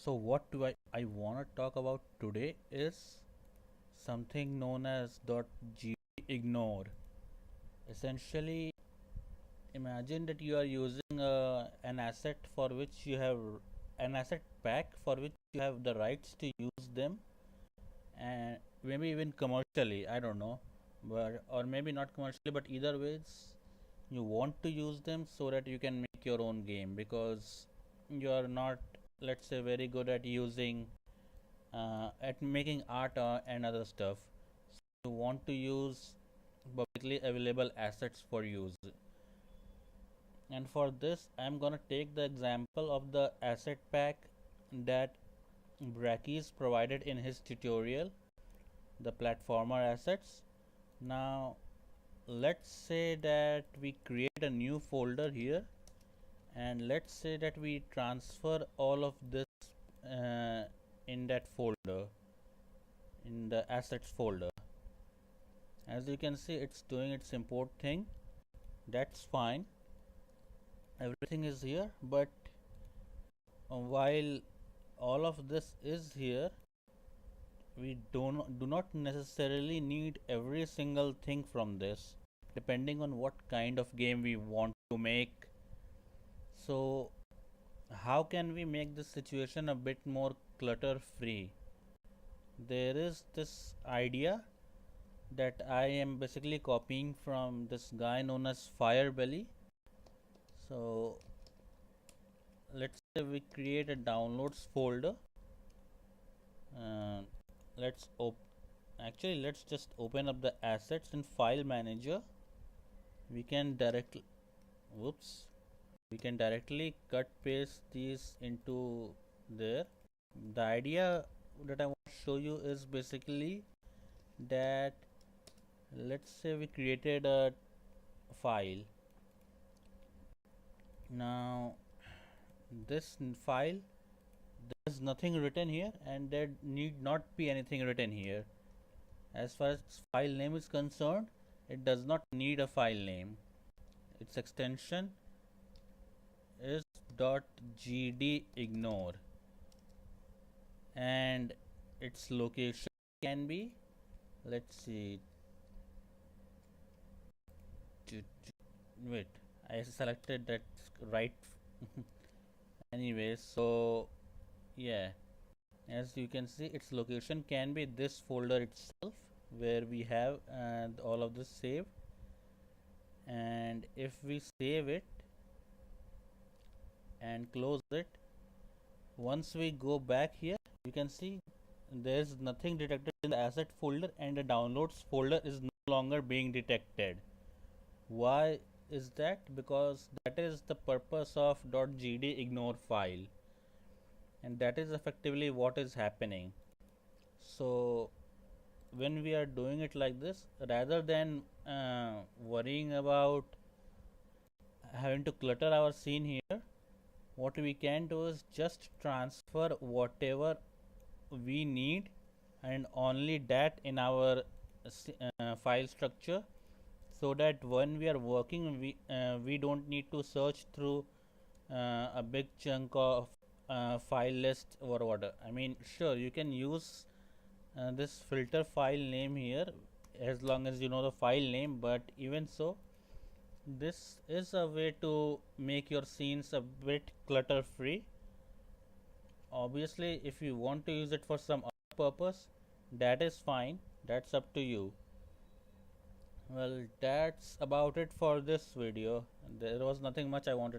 So what do I want to talk about today is something known as gdignore. Essentially, imagine that you are using an asset for which you have an asset pack for which you have the rights to use them, and maybe even commercially, I don't know, but or maybe not commercially, but either ways you want to use them so that you can make your own game, because you are not, let's say, very good at using at making art and other stuff. So you want to use publicly available assets for use, and for this I'm gonna take the example of the asset pack that Bracky's provided in his tutorial, the platformer assets. Now let's say that we create a new folder here, and let's say that we transfer all of this uh, in that folder, in the assets folder. As you can see, it's doing its import thing. That's fine, everything is here, but while all of this is here, we do not necessarily need every single thing from this, depending on what kind of game we want to make. So how can we make this situation a bit more clutter free? There is this idea that I am basically copying from this guy known as Firebelly. So let's say we create a downloads folder. Uh, let's let's just open up the assets in file manager. We can directly whoops we can directly cut paste these into there. The idea that I want to show you is basically that, let's say we created a file. Now this file, there's nothing written here, and there need not be anything written here. As far as file name is concerned, it does not need a file name. Its extension is .gdignore, and its location can be, let's see, wait, I selected that right. Anyway, so yeah, as you can see, its location can be this folder itself, where we have all of this saved. And if we save it and close it, once we go back here, you can see there's nothing detected in the asset folder, and the downloads folder is no longer being detected. Why is that? Because that is the purpose of .gdignore file, and that is effectively what is happening. So when we are doing it like this, rather than worrying about having to clutter our scene here, what we can do is just transfer whatever we need, and only that, in our file structure, so that when we are working, we don't need to search through a big chunk of file list or whatever. I mean, sure, you can use this filter file name here as long as you know the file name, but even so, this is a way to make your scenes a bit clutter free. Obviously, if you want to use it for some other purpose, that is fine, that's up to you. Well, that's about it for this video. There was nothing much I wanted